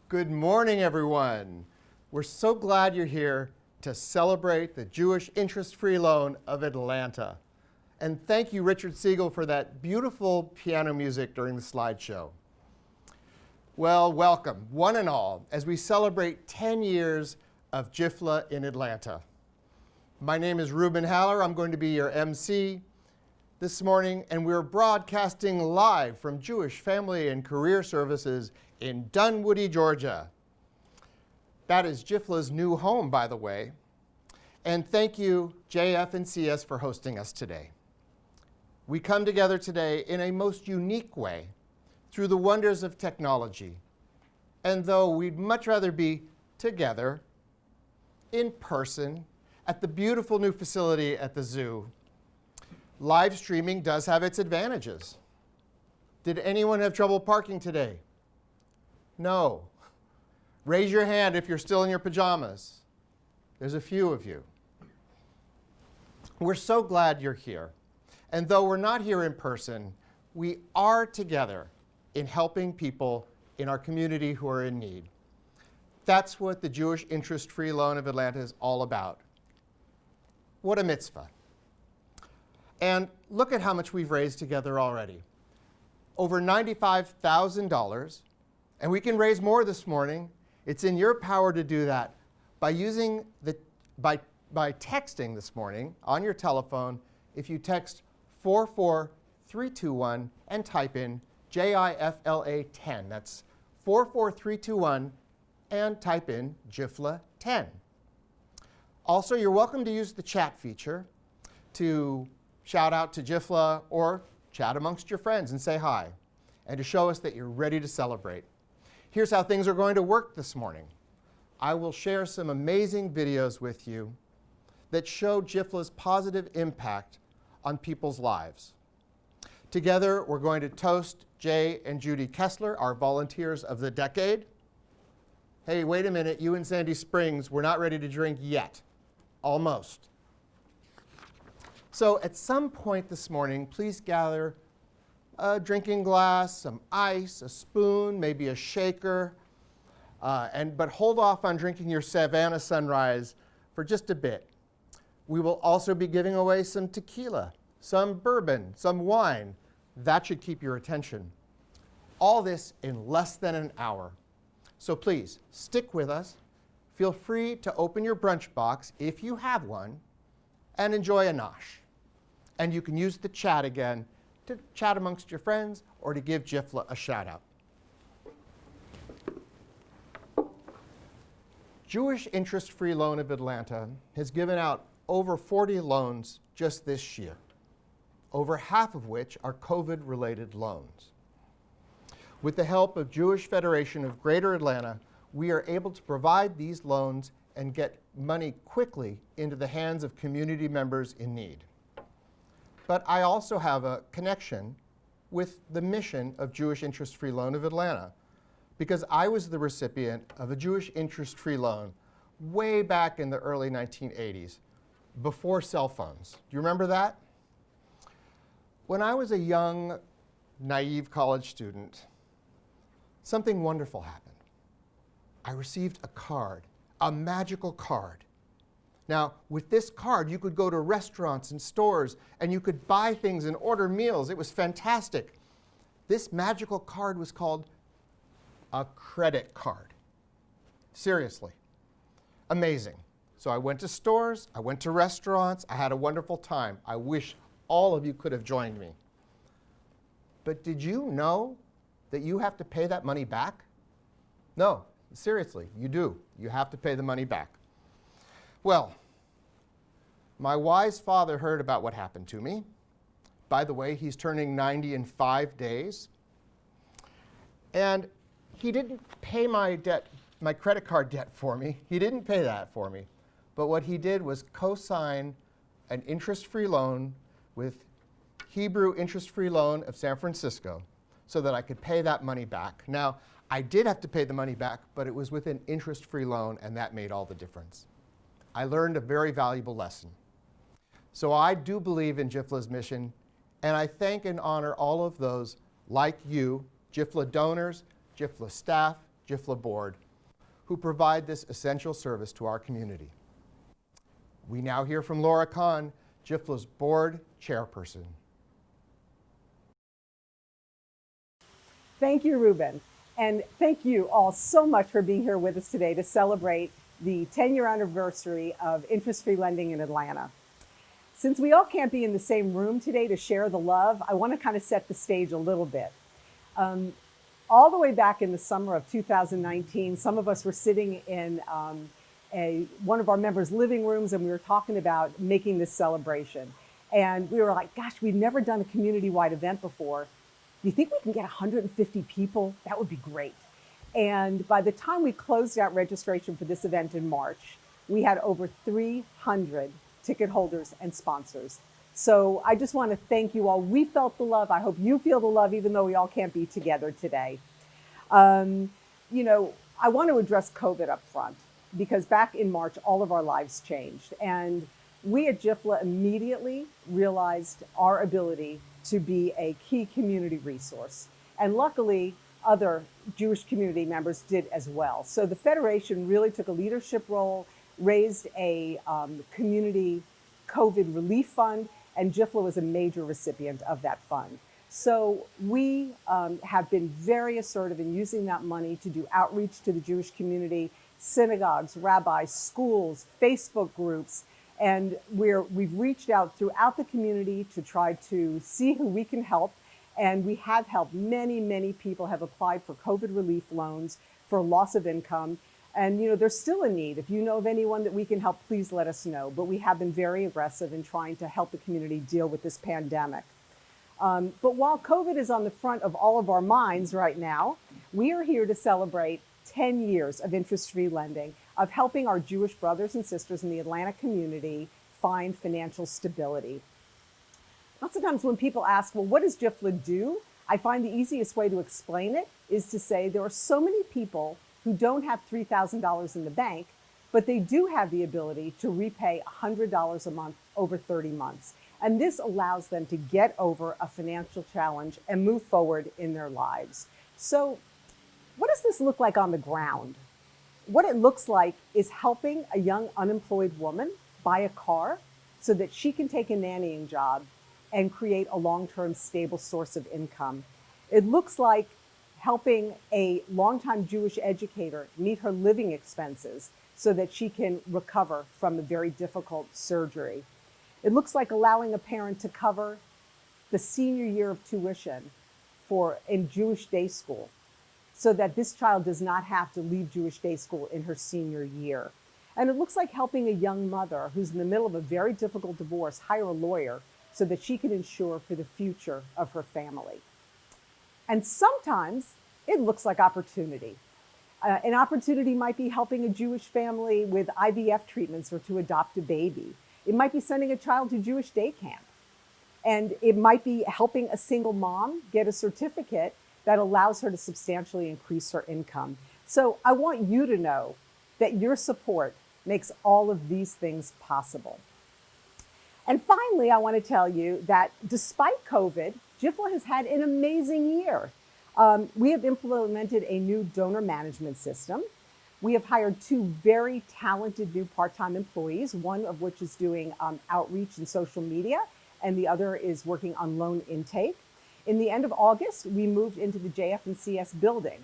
Good morning, everyone. We're so glad you're here to celebrate the Jewish Interest-Free Loan of Atlanta. And thank you, Richard Siegel, for that beautiful piano music during the slideshow. Well, welcome, one and all, as we celebrate 10 years of JIFLA in Atlanta. My name is Ruben Haller. I'm going to be your MC this morning, and we're broadcasting live from Jewish Family and Career Services in Dunwoody, Georgia. That is JIFLA's new home, by the way. And thank you, JF and CS, for hosting us today. We come together today in a most unique way through the wonders of technology. And though we'd much rather be together in person at the beautiful new facility at the zoo, live streaming does have its advantages. Did anyone have trouble parking today? No. Raise your hand if you're still in your pajamas. There's a few of you. We're so glad you're here. And though we're not here in person, we are together in helping people in our community who are in need. That's what the Jewish Interest-Free Loan of Atlanta is all about. What a mitzvah. And look at how much we've raised together already. Over $95,000. And we can raise more this morning. It's in your power to do that by by texting this morning on your telephone. If you text 44321 and type in JIFLA 10. That's 44321 and type in JIFLA 10. Also, you're welcome to use the chat feature to shout out to JIFLA or chat amongst your friends and say hi, and to show us that you're ready to celebrate. Here's how things are going to work this morning. I will share some amazing videos with you that show JIFLA's positive impact on people's lives. Together, we're going to toast Jay and Judy Kessler, our volunteers of the decade. Hey, wait a minute, you in Sandy Springs, we're not ready to drink yet. Almost. So at some point this morning, please gather a drinking glass, some ice, a spoon, maybe a shaker, but hold off on drinking your Savannah Sunrise for just a bit. We will also be giving away some tequila, some bourbon, some wine. That should keep your attention. All this in less than an hour. So please, stick with us. Feel free to open your brunch box, if you have one, and enjoy a nosh. And you can use the chat again to chat amongst your friends or to give JIFLA a shout out. Jewish Interest-Free Loan of Atlanta has given out over 40 loans just this year, over half of which are COVID-related loans. With the help of Jewish Federation of Greater Atlanta, we are able to provide these loans and get money quickly into the hands of community members in need. But I also have a connection with the mission of Jewish Interest-Free Loan of Atlanta, because I was the recipient of a Jewish Interest-Free Loan way back in the early 1980s, before cell phones. Do you remember that? When I was a young, naive college student, something wonderful happened. I received a card, a magical card. Now, with this card, you could go to restaurants and stores, and you could buy things and order meals. It was fantastic. This magical card was called a credit card. Seriously. Amazing. So I went to stores, I went to restaurants, I had a wonderful time. I wish all of you could have joined me. But did you know that you have to pay that money back? No, seriously, you do. You have to pay the money back. Well, my wise father heard about what happened to me. By the way, he's turning 90 in 5 days. And he didn't pay my debt, my credit card debt for me. He didn't pay that for me. But what he did was co-sign an interest-free loan with Hebrew Interest-Free Loan of San Francisco so that I could pay that money back. Now, I did have to pay the money back, but it was with an interest-free loan, and that made all the difference. I learned a very valuable lesson. So I do believe in JIFLA's mission, and I thank and honor all of those like you, JIFLA donors, JIFLA staff, JIFLA board who provide this essential service to our community. We now hear from Laura Kahn, JIFLA's board chairperson. Thank you, Ruben. And thank you all so much for being here with us today to celebrate the 10-year anniversary of interest-free lending in Atlanta. Since we all can't be in the same room today to share the love, I want to kind of set the stage a little bit. All the way back in the summer of 2019, some of us were sitting in one of our members' living rooms, and we were talking about making this celebration. And we were like, gosh, we've never done a community-wide event before. Do you think we can get 150 people? That would be great. And by the time we closed out registration for this event in March, we had over 300 ticket holders and sponsors. So I just want to thank you all. We felt the love. I hope you feel the love, even though we all can't be together today. You know, I want to address COVID up front, because back in March, all of our lives changed. And we at JIFLA immediately realized our ability to be a key community resource. And luckily, other Jewish community members did as well. So the Federation really took a leadership role, raised a community COVID relief fund, and JIFLA was a major recipient of that fund. So we have been very assertive in using that money to do outreach to the Jewish community, synagogues, rabbis, schools, Facebook groups, and we've reached out throughout the community to try to see who we can help. And we have helped. Many, many people have applied for COVID relief loans for loss of income. And you know, there's still a need. If you know of anyone that we can help, please let us know. But we have been very aggressive in trying to help the community deal with this pandemic. But while COVID is on the front of all of our minds right now, we are here to celebrate 10 years of interest-free lending, of helping our Jewish brothers and sisters in the Atlanta community find financial stability. Lots of times when people ask, well, what does JIFLA do? I find the easiest way to explain it is to say there are so many people who don't have $3,000 in the bank, but they do have the ability to repay $100 a month over 30 months. And this allows them to get over a financial challenge and move forward in their lives. So what does this look like on the ground? What it looks like is helping a young unemployed woman buy a car so that she can take a nannying job and create a long-term stable source of income. It looks like helping a longtime Jewish educator meet her living expenses so that she can recover from a very difficult surgery. It looks like allowing a parent to cover the senior year of tuition in Jewish day school so that this child does not have to leave Jewish day school in her senior year. And it looks like helping a young mother who's in the middle of a very difficult divorce hire a lawyer so that she can ensure for the future of her family. And sometimes it looks like opportunity. An opportunity might be helping a Jewish family with IVF treatments or to adopt a baby. It might be sending a child to Jewish day camp. And it might be helping a single mom get a certificate that allows her to substantially increase her income. So I want you to know that your support makes all of these things possible. And finally, I want to tell you that despite COVID, JIFLA has had an amazing year. We have implemented a new donor management system. We have hired 2 very talented new part-time employees, one of which is doing outreach and social media, and the other is working on loan intake. In the end of August, we moved into the JF&CS building,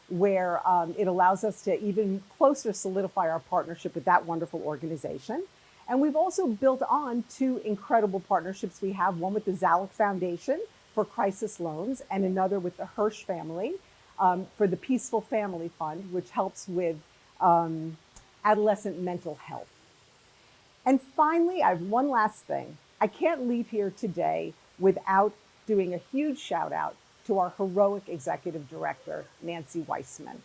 where it allows us to even closer solidify our partnership with that wonderful organization. And we've also built on 2 incredible partnerships we have, one with the Zalek Foundation for crisis loans and another with the Hirsch family for the Peaceful Family Fund, which helps with adolescent mental health. And finally, I have one last thing. I can't leave here today without doing a huge shout out to our heroic executive director, Nancy Weissman.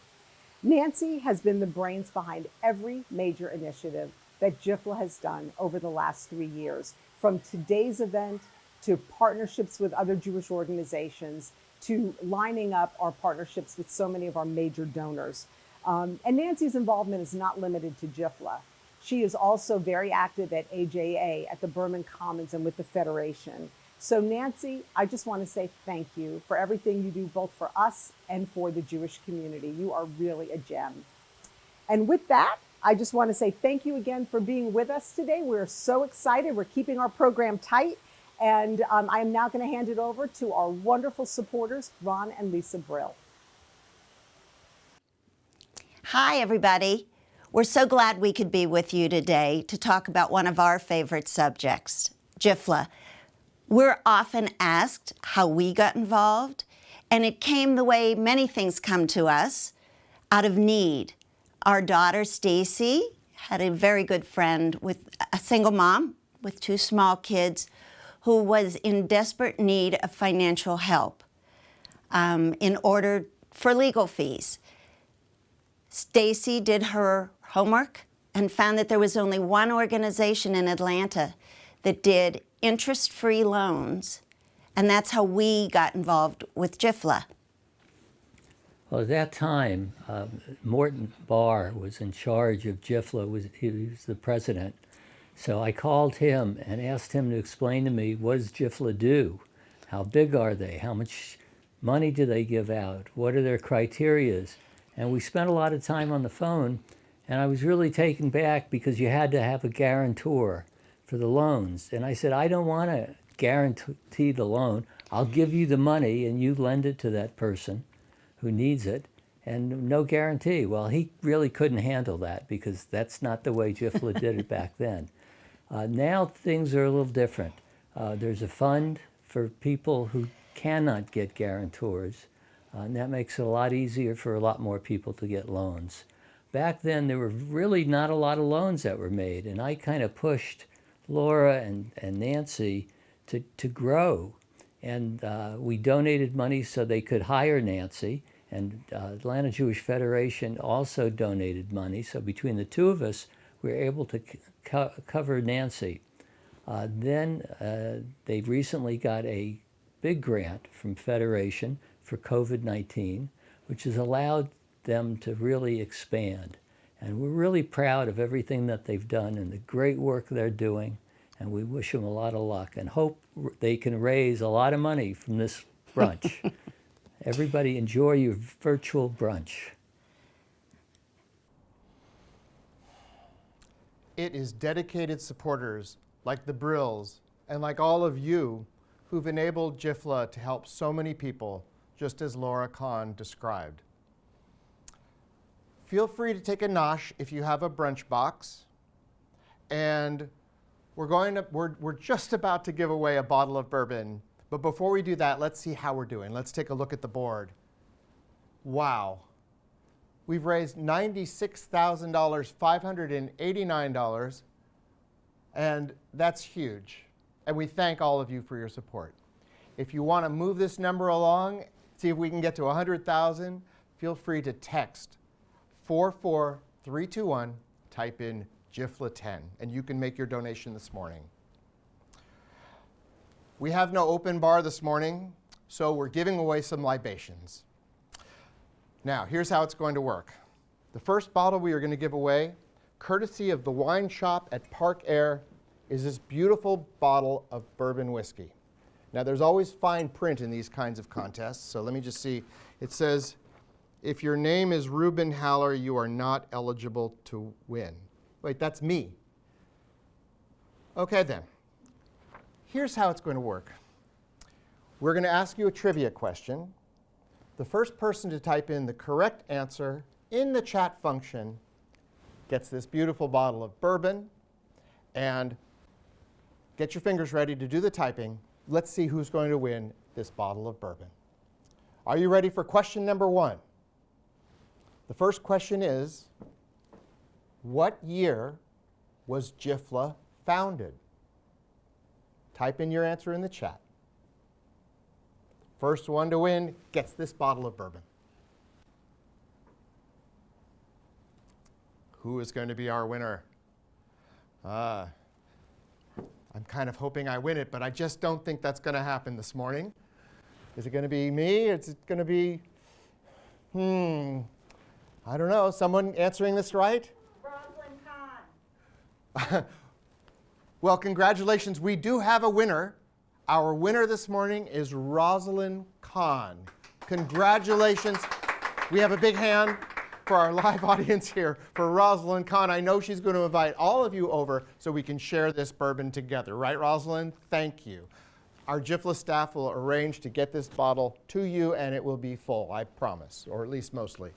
Nancy has been the brains behind every major initiative that JIFLA has done over the last 3 years, from today's event to partnerships with other Jewish organizations to lining up our partnerships with so many of our major donors. And Nancy's involvement is not limited to JIFLA. She is also very active at AJA, at the Berman Commons, and with the Federation. So Nancy, I just want to say thank you for everything you do both for us and for the Jewish community. You are really a gem. And with that, I just want to say thank you again for being with us today. We're so excited. We're keeping our program tight. And I am now going to hand it over to our wonderful supporters, Ron and Lisa Brill. Hi, everybody. We're so glad we could be with you today to talk about one of our favorite subjects, JIFLA. We're often asked how we got involved, and it came the way many things come to us, out of need. Our daughter, Stacy, had a very good friend with a single mom with 2 small kids who was in desperate need of financial help in order for legal fees. Stacy did her homework and found that there was only one organization in Atlanta that did interest-free loans, and that's how we got involved with JIFLA. Well, at that time, Morton Barr was in charge of JIFLA. He was the president. So I called him and asked him to explain to me, what does JIFLA do? How big are they? How much money do they give out? What are their criterias? And we spent a lot of time on the phone, and I was really taken back because you had to have a guarantor for the loans. And I said, I don't want to guarantee the loan. I'll give you the money and you lend it to that person who needs it, and no guarantee. Well, he really couldn't handle that because that's not the way JIFLA did it back then. Now things are a little different. There's a fund for people who cannot get guarantors, and that makes it a lot easier for a lot more people to get loans. Back then, there were really not a lot of loans that were made, and I kind of pushed Laura and Nancy to grow. And we donated money so they could hire Nancy, and Atlanta Jewish Federation also donated money. So between the two of us, we were able to cover Nancy. Then they recently got a big grant from Federation for COVID-19, which has allowed them to really expand. And we're really proud of everything that they've done and the great work they're doing. And we wish them a lot of luck and hope they can raise a lot of money from this brunch. Everybody enjoy your virtual brunch. It is dedicated supporters like the Brills and like all of you who've enabled JIFLA to help so many people, just as Laura Kahn described. Feel free to take a nosh if you have a brunch box. And we're just about to give away a bottle of bourbon. But before we do that, let's see how we're doing. Let's take a look at the board. Wow. We've raised $96,000, $589, and that's huge. And we thank all of you for your support. If you want to move this number along, see if we can get to 100,000, feel free to text 44321, type in JIFLA 10, and you can make your donation this morning. We have no open bar this morning, so we're giving away some libations. Now, here's how it's going to work. The first bottle we are going to give away, courtesy of the wine shop at Park Air, is this beautiful bottle of bourbon whiskey. Now, there's always fine print in these kinds of contests, so let me just see. It says, if your name is Reuben Haller, you are not eligible to win. Wait, that's me. Okay, then. Here's how it's going to work. We're going to ask you a trivia question. The first person to type in the correct answer in the chat function gets this beautiful bottle of bourbon. And get your fingers ready to do the typing. Let's see who's going to win this bottle of bourbon. Are you ready for question number 1? The first question is, what year was JIFLA founded? Type in your answer in the chat. First one to win gets this bottle of bourbon. Who is going to be our winner? I'm kind of hoping I win it, but I just don't think that's going to happen this morning. Is it going to be me? Is it going to be, I don't know, someone answering this right? Well, congratulations. We do have a winner. Our winner this morning is Rosalind Kahn. Congratulations. We have a big hand for our live audience here for Rosalind Kahn. I know she's going to invite all of you over so we can share this bourbon together. Right, Rosalind? Thank you. Our JIFLA staff will arrange to get this bottle to you, and it will be full, I promise, or at least mostly.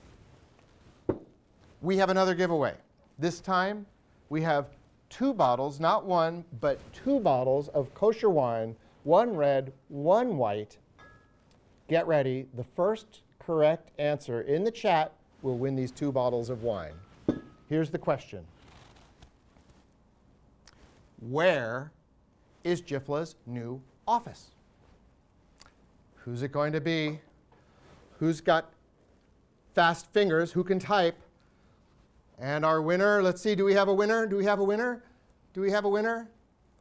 We have another giveaway. This time, we have 2 bottles, not one, but 2 bottles of kosher wine, 1 red, 1 white. Get ready. The first correct answer in the chat will win these 2 bottles of wine. Here's the question. Where is JIFLA's new office? Who's it going to be? Who's got fast fingers? Who can type? And our winner, let's see, do we have a winner? Do we have a winner? Do we have a winner?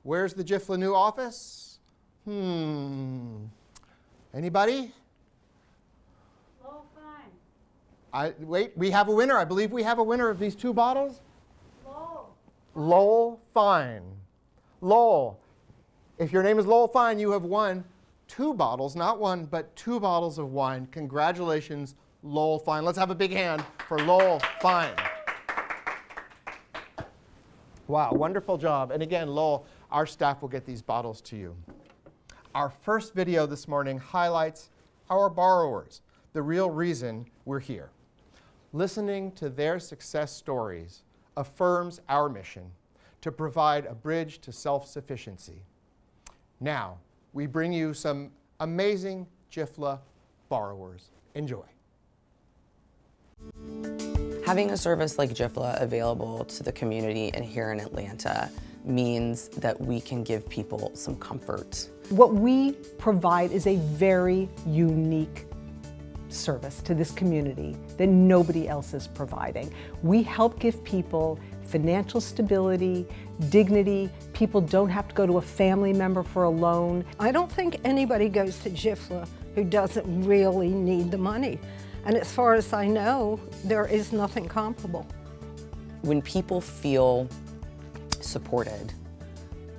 Where's the JIFLA new office? Anybody? Lowell Fine. Wait, we have a winner. I believe we have a winner of these 2 bottles. Lowell. Lowell Fine. Lowell, if your name is Lowell Fine, you have won 2 bottles, not 1, but 2 bottles of wine. Congratulations, Lowell Fine. Let's have a big hand for Lowell Fine. Wow, wonderful job. And again, Lowell, our staff will get these bottles to you. Our first video this morning highlights our borrowers, the real reason we're here. Listening to their success stories affirms our mission to provide a bridge to self-sufficiency. Now, we bring you some amazing JIFLA borrowers. Enjoy. Having a service like JIFLA available to the community and here in Atlanta means that we can give people some comfort. What we provide is a very unique service to this community that nobody else is providing. We help give people financial stability, dignity. People don't have to go to a family member for a loan. I don't think anybody goes to JIFLA who doesn't really need the money. And as far as I know, there is nothing comparable. When people feel supported,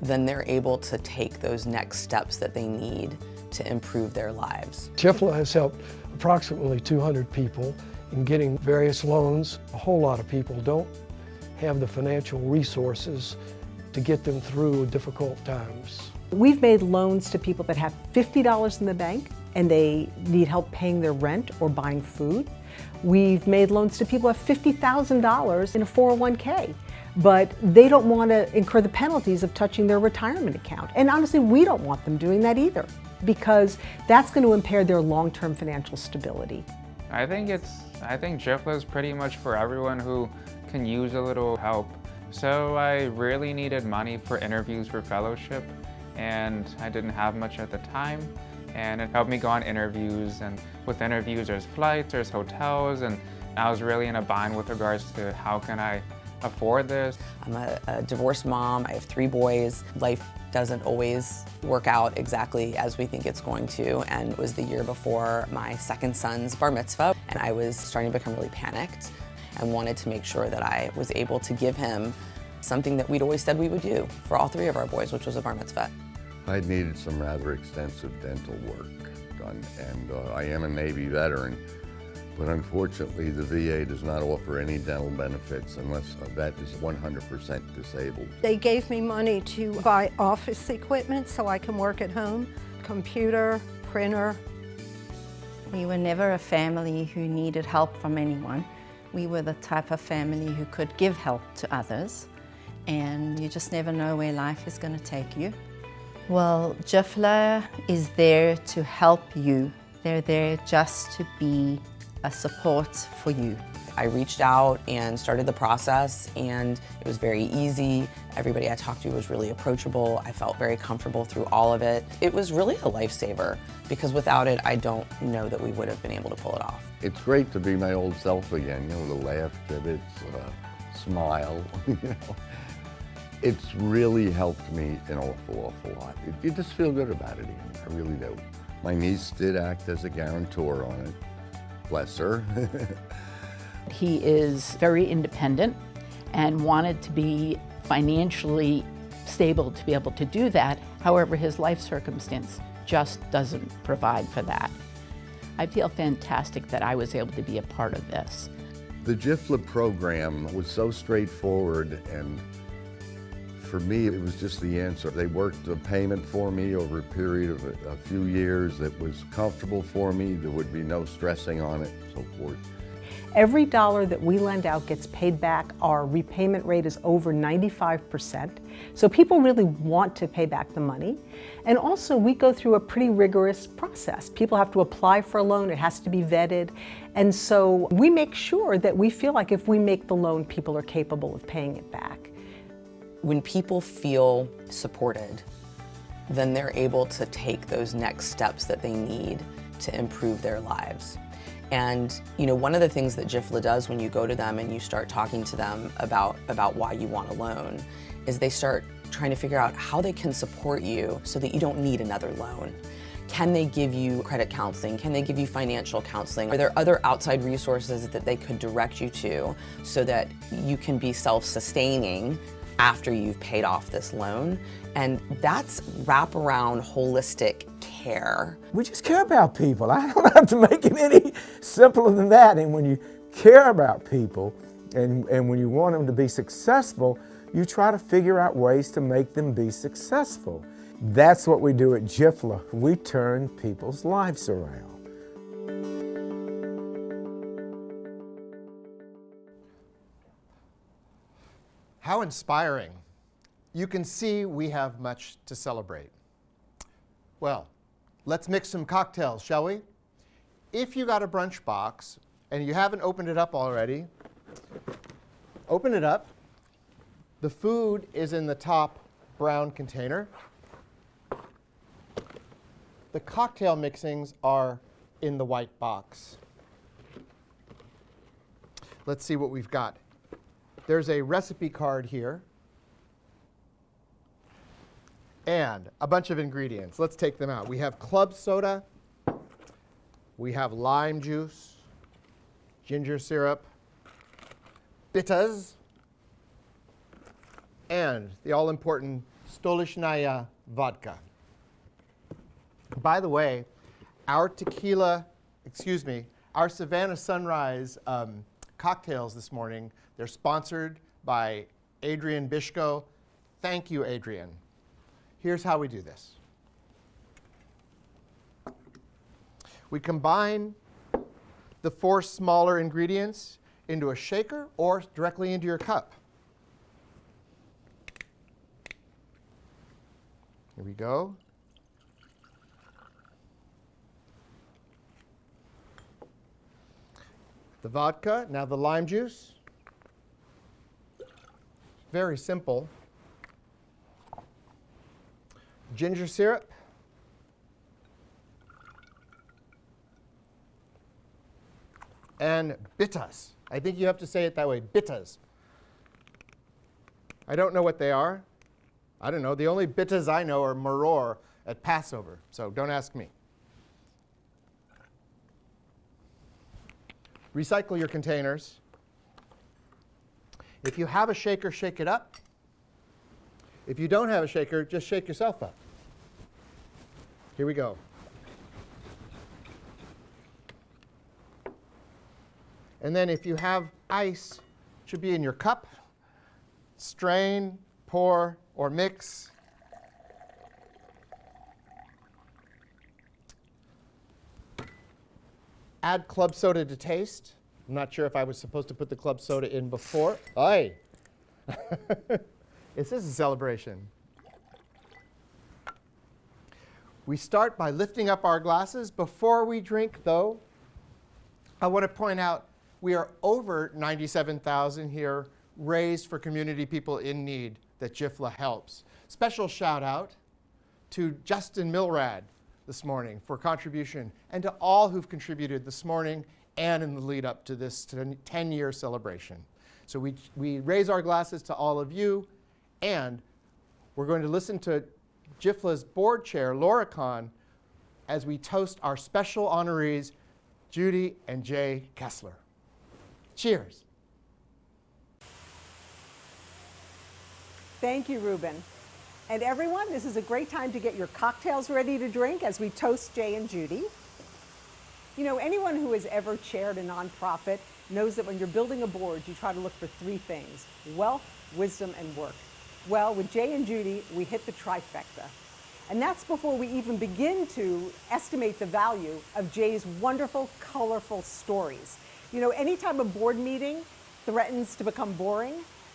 then they're able to take those next steps that they need to improve their lives. JIFLA has helped approximately 200 people in getting various loans. A whole lot of people don't have the financial resources to get them through difficult times. We've made loans to people that have $50 in the bank and they need help paying their rent or buying food. We've made loans to people who have $50,000 in a 401k, but they don't want to incur the penalties of touching their retirement account. And honestly, we don't want them doing that either, because that's going to impair their long-term financial stability. I think JIFLA is pretty much for everyone who can use a little help. So I really needed money for interviews for fellowship, and I didn't have much at the time. And it helped me go on interviews, and with interviews there's flights, there's hotels, and I was really in a bind with regards to how can I afford this. I'm a divorced mom, I have 3 boys. Life doesn't always work out exactly as we think it's going to, and it was the year before my second son's bar mitzvah, and I was starting to become really panicked and wanted to make sure that I was able to give him something that we'd always said we would do for all 3 of our boys, which was a bar mitzvah. I needed some rather extensive dental work done, and I am a Navy veteran, but unfortunately the VA does not offer any dental benefits unless a vet is 100% disabled. They gave me money to buy office equipment so I can work at home, computer, printer. We were never a family who needed help from anyone. We were the type of family who could give help to others, and you just never know where life is going to take you. Well, JIFLA is there to help you. They're there just to be a support for you. I reached out and started the process, and it was very easy. Everybody I talked to was really approachable. I felt very comfortable through all of it. It was really a lifesaver, because without it, I don't know that we would have been able to pull it off. It's great to be my old self again, you know, the laugh, divots, smile, you know. It's really helped me an awful lot. You just feel good about it again, I really do. My niece did act as a guarantor on it, bless her. He is very independent and wanted to be financially stable to be able to do that. However, his life circumstance just doesn't provide for that. I feel fantastic that I was able to be a part of this. The JIFLA program was so straightforward, and for me, it was just the answer. They worked a payment for me over a period of a few years that was comfortable for me. There would be no stressing on it, and so forth. Every dollar that we lend out gets paid back. Our repayment rate is over 95%. So people really want to pay back the money. And also we go through a pretty rigorous process. People have to apply for a loan, it has to be vetted. And so we make sure that we feel like if we make the loan, people are capable of paying it back. When people feel supported, then they're able to take those next steps that they need to improve their lives. And one of the things that JIFLA does when you go to them and you start talking to them about why you want a loan is they start trying to figure out how they can support you so that you don't need another loan. Can they give you credit counseling? Can they give you financial counseling? Are there other outside resources that they could direct you to so that you can be self-sustaining after you've paid off this loan? And that's wraparound holistic care. We just care about people. I don't have to make it any simpler than that. And when you care about people and when you want them to be successful, you try to figure out ways to make them be successful. That's what we do at JIFLA. We turn people's lives around. How inspiring. You can see we have much to celebrate. Well, let's mix some cocktails, shall we? If you got a brunch box and you haven't opened it up already, open it up. The food is in the top brown container. The cocktail mixings are in the white box. Let's see what we've got. There's a recipe card here and a bunch of ingredients. Let's take them out. We have club soda, we have lime juice, ginger syrup, bitters, and the all-important Stolichnaya vodka. By the way, our our Savannah Sunrise cocktails this morning, they're sponsored by Adrian Bishko. Thank you, Adrian. Here's how we do this. We combine the 4 smaller ingredients into a shaker or directly into your cup. Here we go. The vodka, now the lime juice. Very simple. Ginger syrup. And bitters. I think you have to say it that way, bitters. I don't know what they are. I don't know. The only bitters I know are maror at Passover, so don't ask me. Recycle your containers. If you have a shaker, shake it up. If you don't have a shaker, just shake yourself up. Here we go. And then if you have ice, it should be in your cup. Strain, pour, or mix. Add club soda to taste. I'm not sure if I was supposed to put the club soda in before. Aye. Is this a celebration? We start by lifting up our glasses. Before we drink, though, I want to point out we are over 97,000 here raised for community people in need that JIFLA helps. Special shout out to Justin Milrad this morning for contribution, and to all who've contributed this morning and in the lead up to this 10-year celebration. So we raise our glasses to all of you, and we're going to listen to JIFLA's board chair, Laura Kahn, as we toast our special honorees, Judy and Jay Kessler. Cheers. Thank you, Ruben. And everyone, this is a great time to get your cocktails ready to drink as we toast Jay and Judy. You know, anyone who has ever chaired a nonprofit knows that when you're building a board, you try to look for three things: wealth, wisdom, and work. Well, with Jay and Judy, we hit the trifecta. And that's before we even begin to estimate the value of Jay's wonderful, colorful stories. You know, anytime a board meeting threatens to become boring,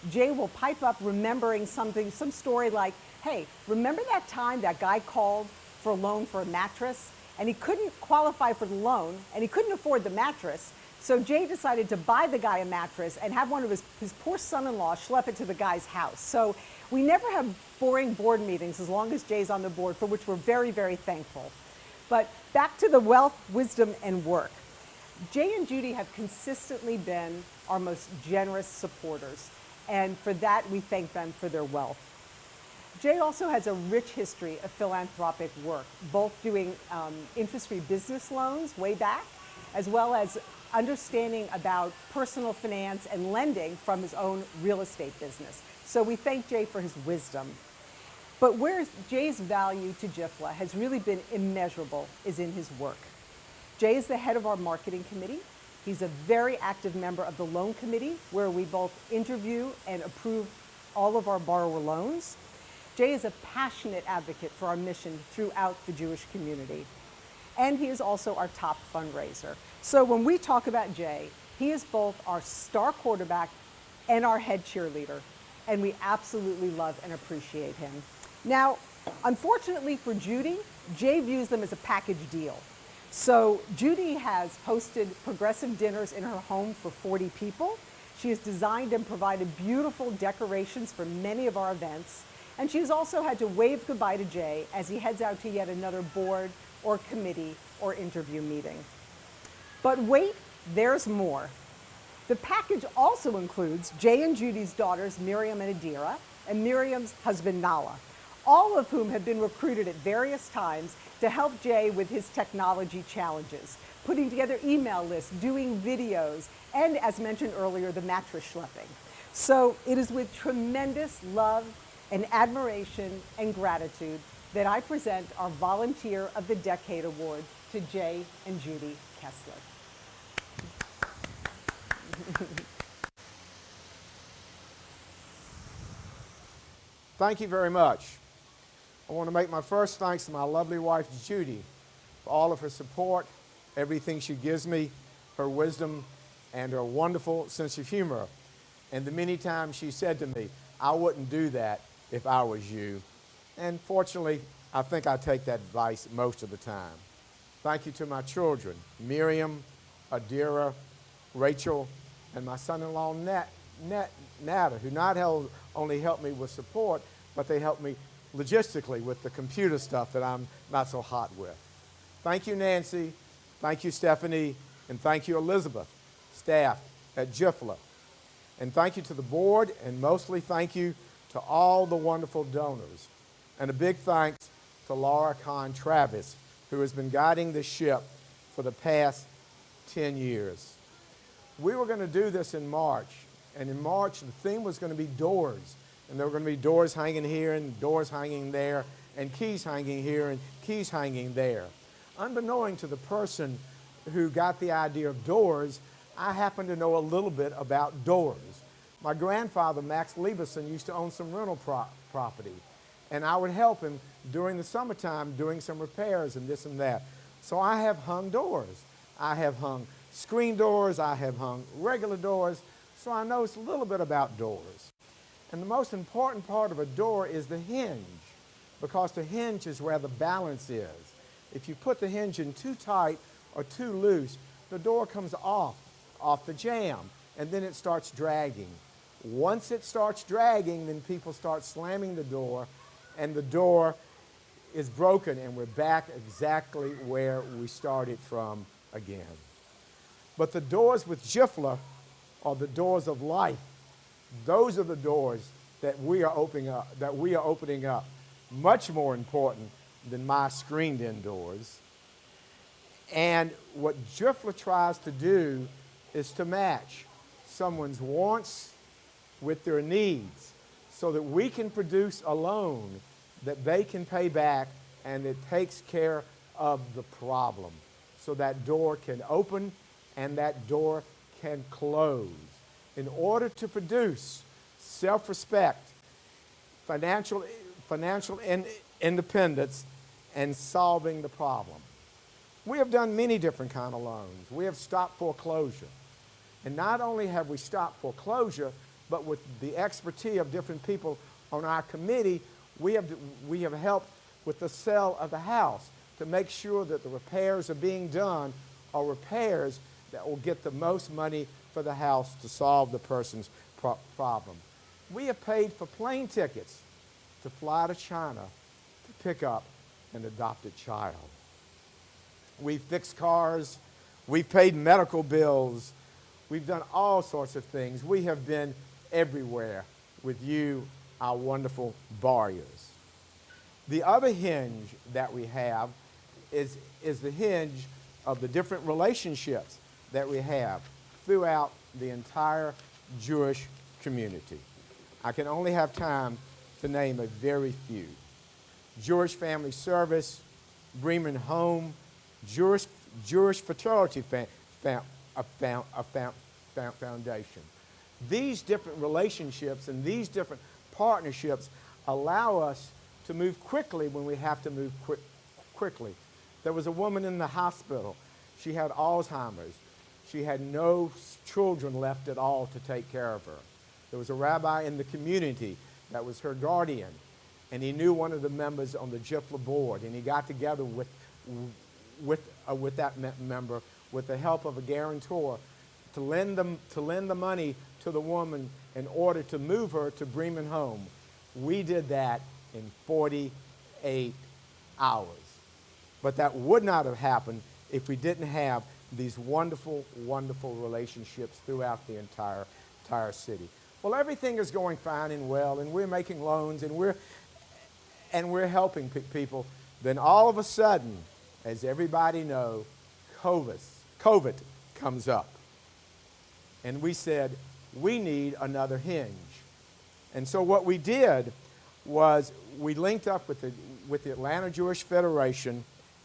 Jay will pipe up remembering some story like, hey, remember that time that guy called for a loan for a mattress and he couldn't qualify for the loan and he couldn't afford the mattress, so Jay decided to buy the guy a mattress and have one of his poor son-in-law schlep it to the guy's house. So we never have boring board meetings as long as Jay's on the board, for which we're very, very thankful. But back to the wealth, wisdom, and work. Jay and Judy have consistently been our most generous supporters, and for that we thank them for their wealth. Jay also has a rich history of philanthropic work, both doing interest-free business loans way back, as well as understanding about personal finance and lending from his own real estate business. So we thank Jay for his wisdom. But where Jay's value to JIFLA has really been immeasurable is in his work. Jay is the head of our marketing committee. He's a very active member of the loan committee, where we both interview and approve all of our borrower loans. Jay is a passionate advocate for our mission throughout the Jewish community. And he is also our top fundraiser. So when we talk about Jay, he is both our star quarterback and our head cheerleader. And we absolutely love and appreciate him. Now, unfortunately for Judy, Jay views them as a package deal. So Judy has hosted progressive dinners in her home for 40 people. She has designed and provided beautiful decorations for many of our events. And she's also had to wave goodbye to Jay as he heads out to yet another board or committee or interview meeting. But wait, there's more. The package also includes Jay and Judy's daughters, Miriam and Adira, and Miriam's husband, Nala, all of whom have been recruited at various times to help Jay with his technology challenges, putting together email lists, doing videos, and, as mentioned earlier, the mattress schlepping. So it is with tremendous love and admiration and gratitude that I present our Volunteer of the Decade Award to Jay and Judy Kessler. Thank you very much. I want to make my first thanks to my lovely wife, Judy, for all of her support, everything she gives me, her wisdom, and her wonderful sense of humor, and the many times she said to me, I wouldn't do that if I was you. And fortunately, I think I take that advice most of the time. Thank you to my children, Miriam, Adira, Rachel, and my son-in-law, Nada, who not only helped me with support, but they helped me logistically with the computer stuff that I'm not so hot with. Thank you, Nancy. Thank you, Stephanie. And thank you, Elizabeth, staff at JIFLA. And thank you to the board, and mostly thank you to all the wonderful donors. And a big thanks to Laura Kahn Travis, who has been guiding the ship for the past 10 years. We were going to do this in March, and in March the theme was going to be doors, and there were going to be doors hanging here and doors hanging there and keys hanging here and keys hanging there. Unbeknown to the person who got the idea of doors, I happen to know a little bit about doors. My grandfather, Max Lieberson, used to own some rental property, and I would help him during the summertime doing some repairs and this and that. So I have hung doors. I have hung screen doors. I have hung regular doors. So I know a little bit about doors. And the most important part of a door is the hinge, because the hinge is where the balance is. If you put the hinge in too tight or too loose, the door comes off the jamb, and then it starts dragging. Once it starts dragging, then people start slamming the door, and the door is broken, and we're back exactly where we started from again. But the doors with JIFLA are the doors of life. Those are the doors that we are opening up, much more important than my screened-in doors. And what JIFLA tries to do is to match someone's wants with their needs so that we can produce a loan that they can pay back, and it takes care of the problem. So that door can open and that door can close. In order to produce self-respect, financial independence, and solving the problem. We have done many different kind of loans. We have stopped foreclosure. And not only have we stopped foreclosure, but with the expertise of different people on our committee, we have helped with the sale of the house to make sure that the repairs are being done are repairs that will get the most money for the house to solve the person's problem. We have paid for plane tickets to fly to China to pick up an adopted child. We've fixed cars, we've paid medical bills, we've done all sorts of things. We have been everywhere with you, our wonderful borrowers. The other hinge that we have is the hinge of the different relationships that we have throughout the entire Jewish community. I can only have time to name a very few. Jewish Family Service, Bremen Home, Jewish Fertility Foundation. These different relationships and these different partnerships allow us to move quickly when we have to move quickly. There was a woman in the hospital. She had Alzheimer's. She had no children left at all to take care of her. There was a rabbi in the community that was her guardian, and he knew one of the members on the JIFLA board, and he got together with that member with the help of a guarantor to lend the money to the woman in order to move her to Bremen Home. We did that in 48 hours. But that would not have happened if we didn't have these wonderful, wonderful relationships throughout the entire city. Well, everything is going fine and well, and we're making loans, and we're helping people. Then all of a sudden, as everybody knows, COVID comes up. And we said, we need another hinge. And so what we did was we linked up with the Atlanta Jewish Federation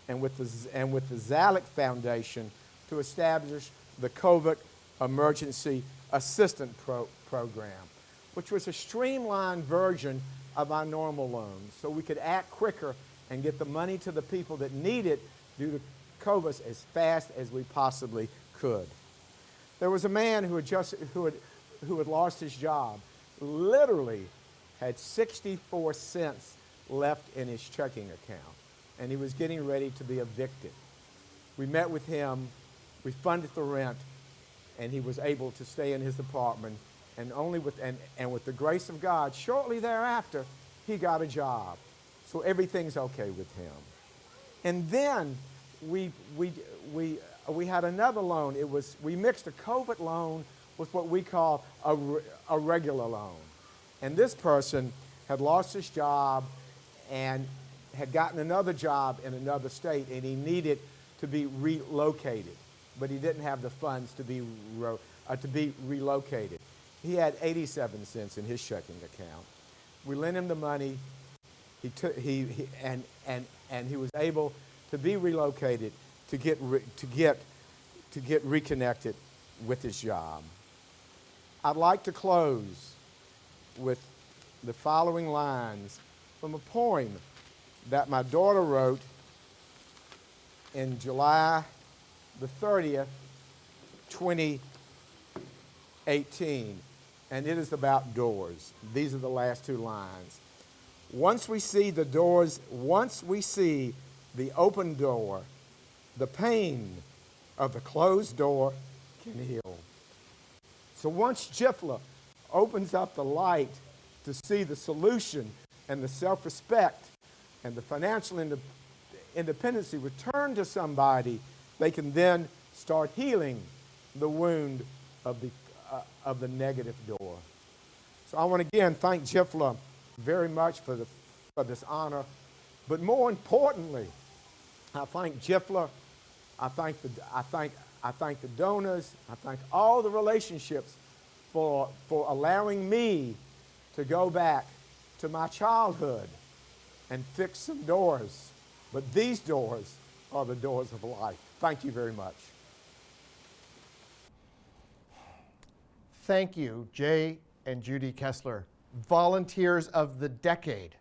and with the Zalik Foundation to establish the COVID Emergency Assistance Program, which was a streamlined version of our normal loans, so we could act quicker and get the money to the people that need it due to COVID as fast as we possibly could. There was a man who had lost his job, literally had 64 cents left in his checking account, and he was getting ready to be evicted. We met with him, we funded the rent, and he was able to stay in his apartment, and with the grace of God, shortly thereafter, he got a job. So everything's okay with him. And then we had another loan. We mixed a COVID loan with what we call a regular loan. And this person had lost his job and had gotten another job in another state, and he needed to be relocated, but he didn't have the funds to be relocated. He had 87 cents in his checking account. We lent him the money. And he was able to be relocated to get reconnected with his job. I'd like to close with the following lines from a poem that my daughter wrote in July the 30th, 2018, and it is about doors. These are the last two lines. Once we see the open door, the pain of the closed door can heal. So once JIFLA opens up the light to see the solution and the self-respect and the financial independence return to somebody, they can then start healing the wound of the negative door. So I want to again thank JIFLA very much for this honor, but more importantly, I thank JIFLA. I thank the donors. I thank all the relationships for allowing me to go back to my childhood and fix some doors. But these doors are the doors of life. Thank you very much. Thank you, Jay and Judy Kessler, volunteers of the decade.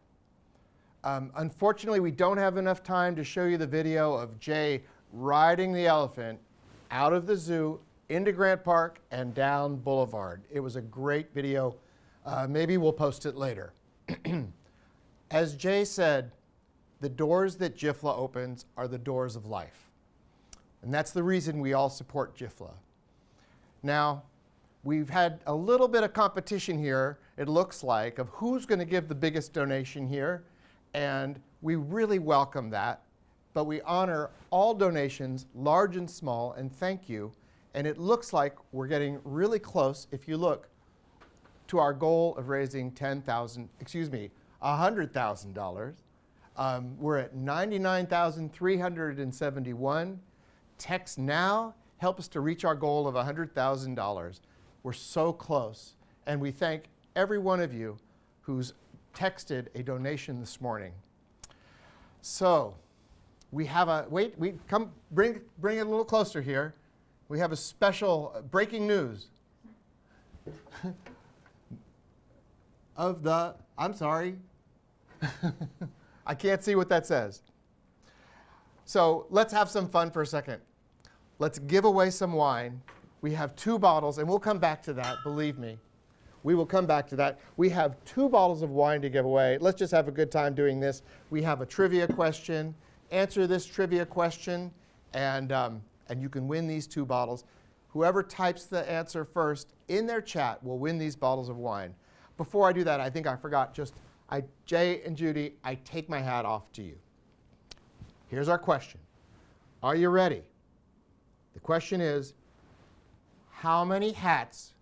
Unfortunately, we don't have enough time to show you the video of Jay riding the elephant out of the zoo into Grant Park and down Boulevard. It was a great video. Maybe we'll post it later. As Jay said, the doors that JIFLA opens are the doors of life. And that's the reason we all support JIFLA. Now, we've had a little bit of competition here, it looks like, of who's going to give the biggest donation here. And we really welcome that. But we honor all donations, large and small, and thank you. And it looks like we're getting really close, if you look, to our goal of raising $100,000. We're at $99,371. Text now, help us to reach our goal of $100,000. We're so close. And we thank every one of you who's texted a donation this morning. So we have a, bring it a little closer here. We have a special breaking news of the, I'm sorry, I can't see what that says. So let's have some fun for a second. Let's give away some wine. We have 2 bottles, and we'll come back to that, believe me. We will come back to that. We have 2 bottles of wine to give away. Let's just have a good time doing this. We have a trivia question. Answer this trivia question, and you can win these 2 bottles. Whoever types the answer first in their chat will win these bottles of wine. Before I do that, I think I forgot Jay and Judy, I take my hat off to you. Here's our question. Are you ready? The question is, how many hats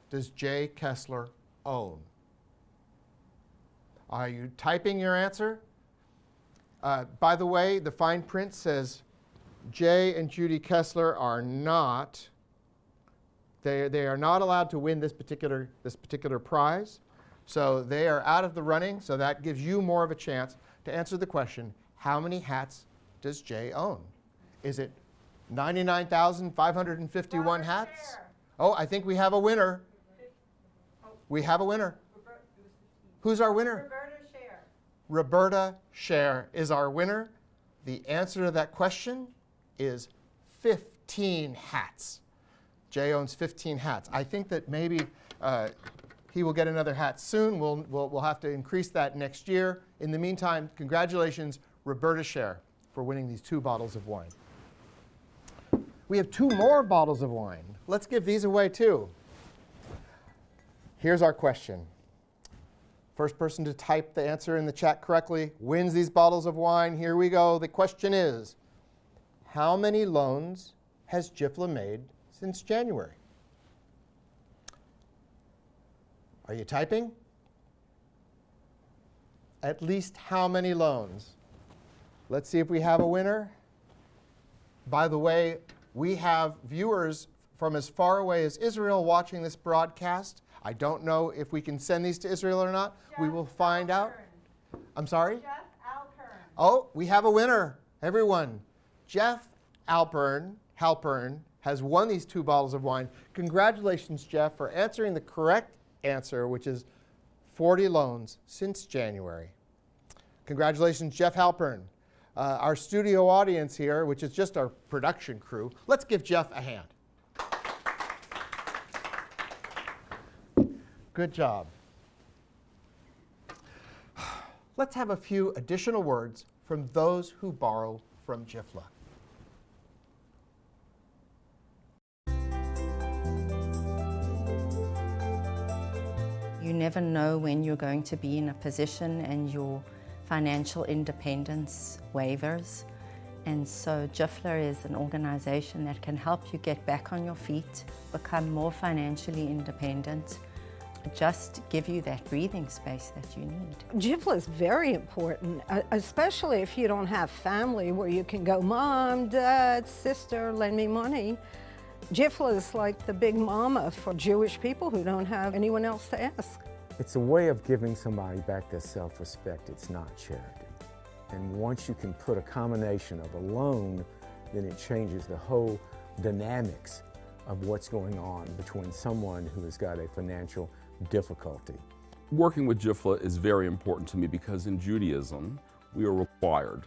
does Jay Kessler own? Are you typing your answer? By the way, the fine print says Jay and Judy Kessler are not, they are not allowed to win this particular prize. So they are out of the running, so that gives you more of a chance to answer the question, how many hats does Jay own? Is it 99,551 hats? Oh, I think we have a winner. We have a winner. Who's our winner? Roberta Scher is our winner. The answer to that question is 15 hats. Jay owns 15 hats. I think that maybe he will get another hat soon. We'll have to increase that next year. In the meantime, congratulations, Roberta Scher, for winning these 2 bottles of wine. We have 2 more bottles of wine. Let's give these away too. Here's our question. First person to type the answer in the chat correctly wins these bottles of wine. Here we go. The question is, how many loans has JIFLA made since January? Are you typing? At least how many loans? Let's see if we have a winner. By the way, we have viewers from as far away as Israel watching this broadcast. I don't know if we can send these to Israel or not. We will find out. I'm sorry? Jeff Alpern. Oh, we have a winner, everyone. Jeff Halpern has won these 2 bottles of wine. Congratulations, Jeff, for answering the correct answer, which is 40 loans since January. Congratulations, Jeff Halpern. Our studio audience here, which is just our production crew, let's give Jeff a hand. Good job. Let's have a few additional words from those who borrow from JIFLA. You never know when you're going to be in a position and your financial independence wavers. And so JIFLA is an organization that can help you get back on your feet, become more financially independent, just give you that breathing space that you need. JIFLA is very important, especially if you don't have family where you can go, Mom, Dad, sister, lend me money. JIFLA is like the big mama for Jewish people who don't have anyone else to ask. It's a way of giving somebody back their self-respect. It's not charity. And once you can put a combination of a loan, then it changes the whole dynamics of what's going on between someone who has got a financial difficulty. Working with JIFLA is very important to me because in Judaism, we are required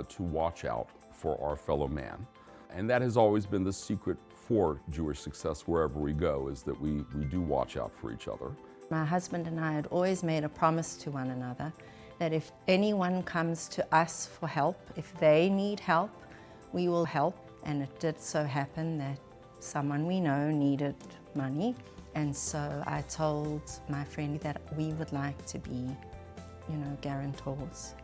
to watch out for our fellow man. And that has always been the secret for Jewish success wherever we go, is that we do watch out for each other. My husband and I had always made a promise to one another that if anyone comes to us for help, if they need help, we will help. And it did so happen that someone we know needed money. And so I told my friend that we would like to be, guarantors.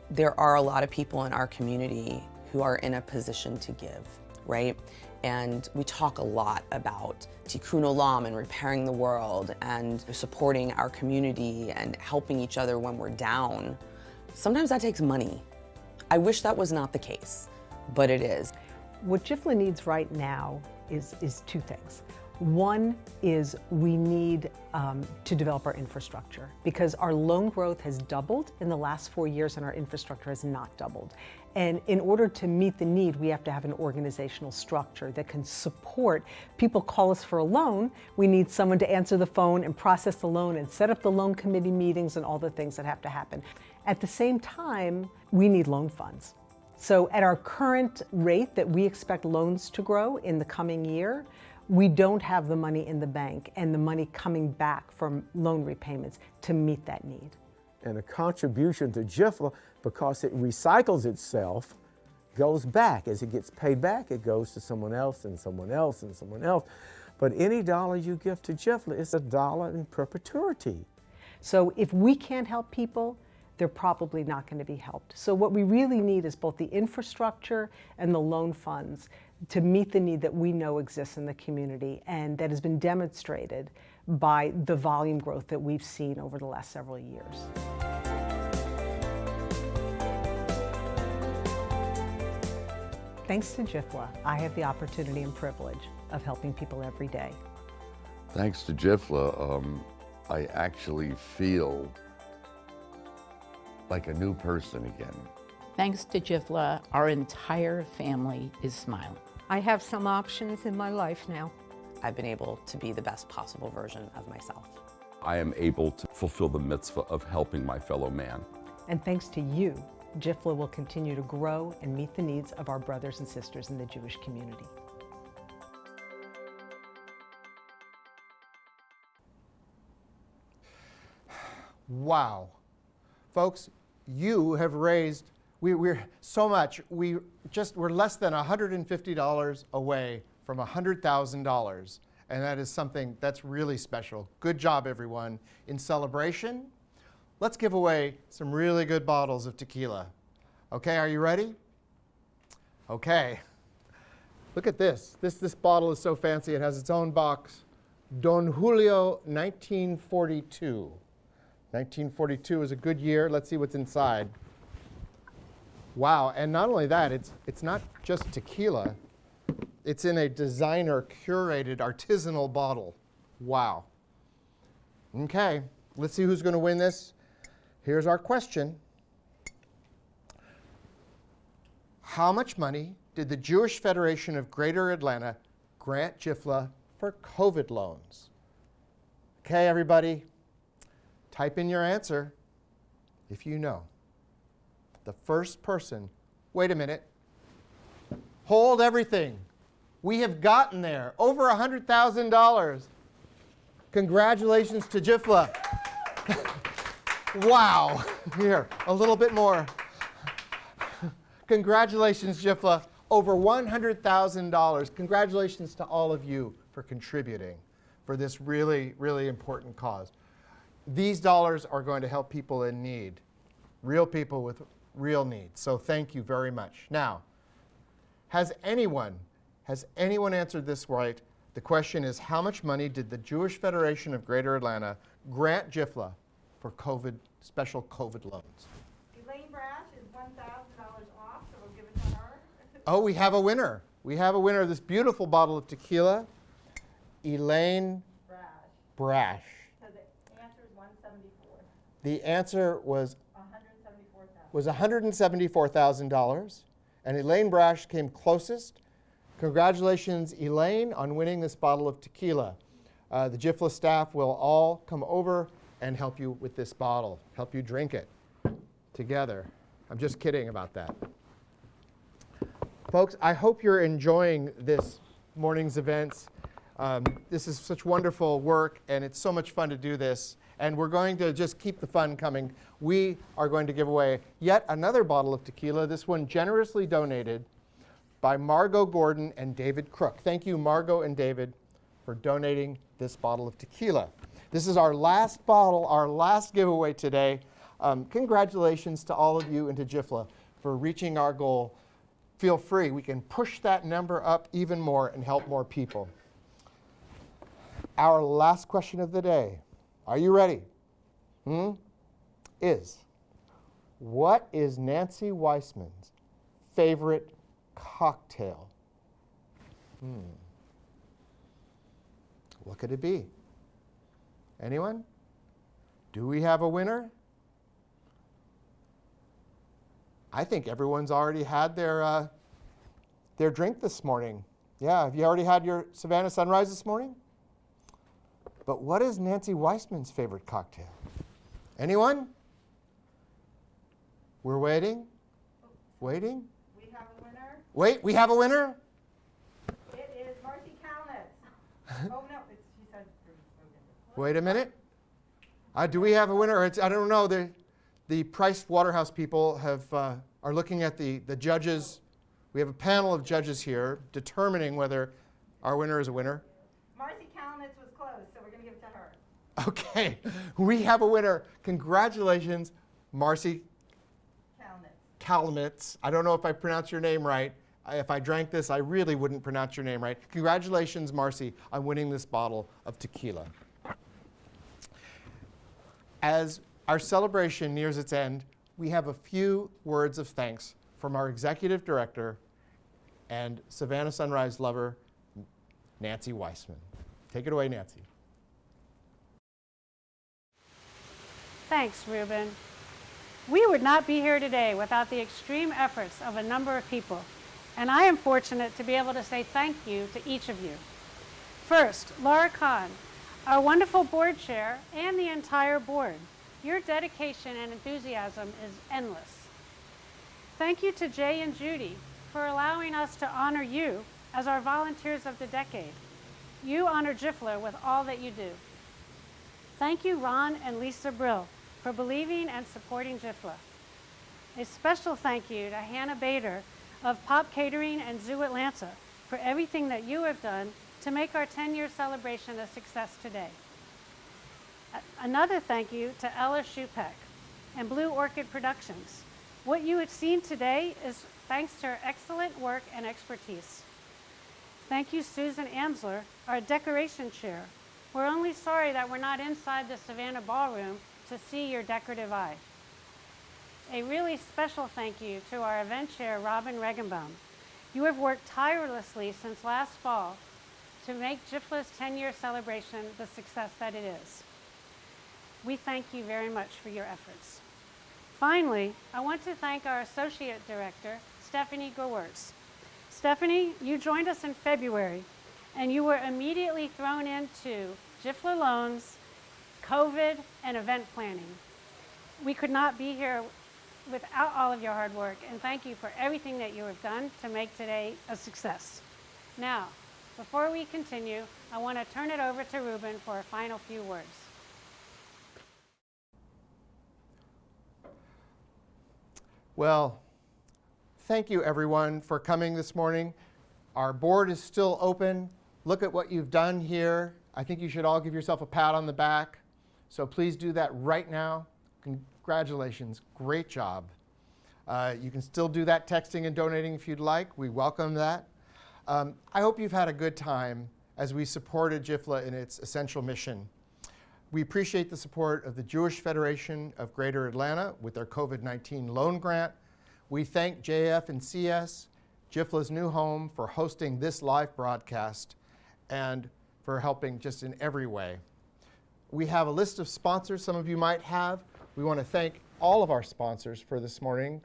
There are a lot of people in our community who are in a position to give, right? And we talk a lot about tikkun olam and repairing the world and supporting our community and helping each other when we're down. Sometimes that takes money. I wish that was not the case, but it is. What JIFLA needs right now is two things. One is we need to develop our infrastructure because our loan growth has doubled in the last 4 years and our infrastructure has not doubled. And in order to meet the need, we have to have an organizational structure that can support. People call us for a loan, we need someone to answer the phone and process the loan and set up the loan committee meetings and all the things that have to happen. At the same time, we need loan funds. So at our current rate that we expect loans to grow in the coming year, we don't have the money in the bank and the money coming back from loan repayments to meet that need. And a contribution to JIFLA, because it recycles itself, goes back. As it gets paid back, it goes to someone else and someone else and someone else. But any dollar you give to JIFLA is a dollar in perpetuity. So if we can't help people, they're probably not going to be helped. So what we really need is both the infrastructure and the loan funds to meet the need that we know exists in the community and that has been demonstrated by the volume growth that we've seen over the last several years. Thanks to JIFLA, I have the opportunity and privilege of helping people every day. Thanks to JIFLA, I actually feel like a new person again. Thanks to JIFLA, our entire family is smiling. I have some options in my life now. I've been able to be the best possible version of myself. I am able to fulfill the mitzvah of helping my fellow man. And thanks to you, JIFLA will continue to grow and meet the needs of our brothers and sisters in the Jewish community. Wow. Folks, you have raised, we're so much, we're less than $150 away from $100,000. And that is something that's really special. Good job, everyone. In celebration, let's give away some really good bottles of tequila. Okay, are you ready? Okay. Look at this. This bottle is so fancy. It has its own box. Don Julio 1942. 1942 is a good year. Let's see what's inside. Wow, and not only that, it's not just tequila. It's in a designer curated artisanal bottle. Wow. Okay, let's see who's going to win this. Here's our question. How much money did the Jewish Federation of Greater Atlanta grant JIFLA for COVID loans? Okay, everybody. Type in your answer if you know. The first person, wait a minute, hold everything. We have gotten there, over $100,000. Congratulations to JIFLA. Wow, here, a little bit more. Congratulations, JIFLA, over $100,000. Congratulations to all of you for contributing for this really, really important cause. These dollars are going to help people in need, real people with real needs. So thank you very much. Now, has anyone answered this right? The question is, how much money did the Jewish Federation of Greater Atlanta grant JIFLA for special COVID loans? Elaine Brash is $1,000 off, so we'll give it to her. Oh, we have a winner. We have a winner of this beautiful bottle of tequila, Elaine Brash. So the answer is 174. The answer was was $174,000, and Elaine Brash came closest. Congratulations, Elaine, on winning this bottle of tequila. The JIFLA staff will all come over and help you with this bottle, help you drink it together. I'm just kidding about that. Folks, I hope you're enjoying this morning's events. This is such wonderful work, and it's so much fun to do this. And we're going to just keep the fun coming. We are going to give away yet another bottle of tequila, this one generously donated by Margot Gordon and David Crook. Thank you, Margot and David, for donating this bottle of tequila. This is our last bottle, our last giveaway today. Congratulations to all of you and to JIFLA for reaching our goal. Feel free, we can push that number up even more and help more people. Our last question of the day, are you ready? Is, what is Nancy Weissman's favorite cocktail? What could it be? Anyone? Do we have a winner? I think everyone's already had their drink this morning. Yeah, have you already had your Savannah Sunrise this morning? But what is Nancy Weissman's favorite cocktail? Anyone? We're waiting. Waiting? We have a winner. Wait, we have a winner? It is Marcy Calnitz. Oh, no, she said. Wait a minute. Do we have a winner? I don't know. The Price Waterhouse people are looking at the judges. We have a panel of judges here determining whether our winner is a winner. Marcy Calnitz was close, so we're going to give it to her. Okay, we have a winner. Congratulations, Marcy Calnitz. I don't know if I pronounced your name right. If I drank this, I really wouldn't pronounce your name right. Congratulations, Marcy, on winning this bottle of tequila. As our celebration nears its end, we have a few words of thanks from our executive director and Savannah Sunrise lover, Nancy Weissman. Take it away, Nancy. Thanks, Ruben. We would not be here today without the extreme efforts of a number of people, and I am fortunate to be able to say thank you to each of you. First, Laura Kahn, our wonderful board chair, and the entire board. Your dedication and enthusiasm is endless. Thank you to Jay and Judy for allowing us to honor you as our volunteers of the decade. You honor JIFLA with all that you do. Thank you, Ron and Lisa Brill, for believing and supporting JIFLA. A special thank you to Hannah Bader of Pop Catering and Zoo Atlanta for everything that you have done to make our 10-year celebration a success today. Another thank you to Ella Shupek and Blue Orchid Productions. What you have seen today is thanks to her excellent work and expertise. Thank you, Susan Amsler, our decoration chair. We're only sorry that we're not inside the Savannah Ballroom to see your decorative eye. A really special thank you to our event chair, Robin Regenbaum. You have worked tirelessly since last fall to make JIFLA's 10-year celebration the success that it is. We thank you very much for your efforts. Finally, I want to thank our Associate Director, Stephanie Gowertz. Stephanie, you joined us in February, and you were immediately thrown into JIFLA loans, COVID, and event planning. We could not be here without all of your hard work, and thank you for everything that you have done to make today a success. Now, before we continue, I want to turn it over to Ruben for a final few words. Well, thank you everyone for coming this morning. Our board is still open. Look at what you've done here. I think you should all give yourself a pat on the back. So please do that right now. Congratulations, great job. You can still do that texting and donating if you'd like. We welcome that. I hope you've had a good time as we supported JIFLA in its essential mission. We appreciate the support of the Jewish Federation of Greater Atlanta with their COVID-19 loan grant. We thank JF and CS, JIFLA's new home, for hosting this live broadcast and for helping just in every way. We have a list of sponsors some of you might have. We want to thank all of our sponsors for this morning,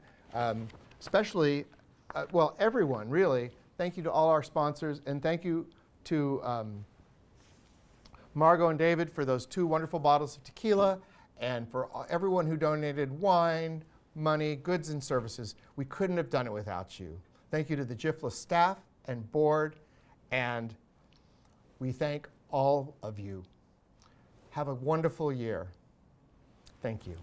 especially, well, everyone, really. Thank you to all our sponsors, and thank you to Margot and David for those 2 wonderful bottles of tequila, and for everyone who donated wine, money, goods, and services. We couldn't have done it without you. Thank you to the JIFLA staff and board, and we thank all of you. Have a wonderful year. Thank you.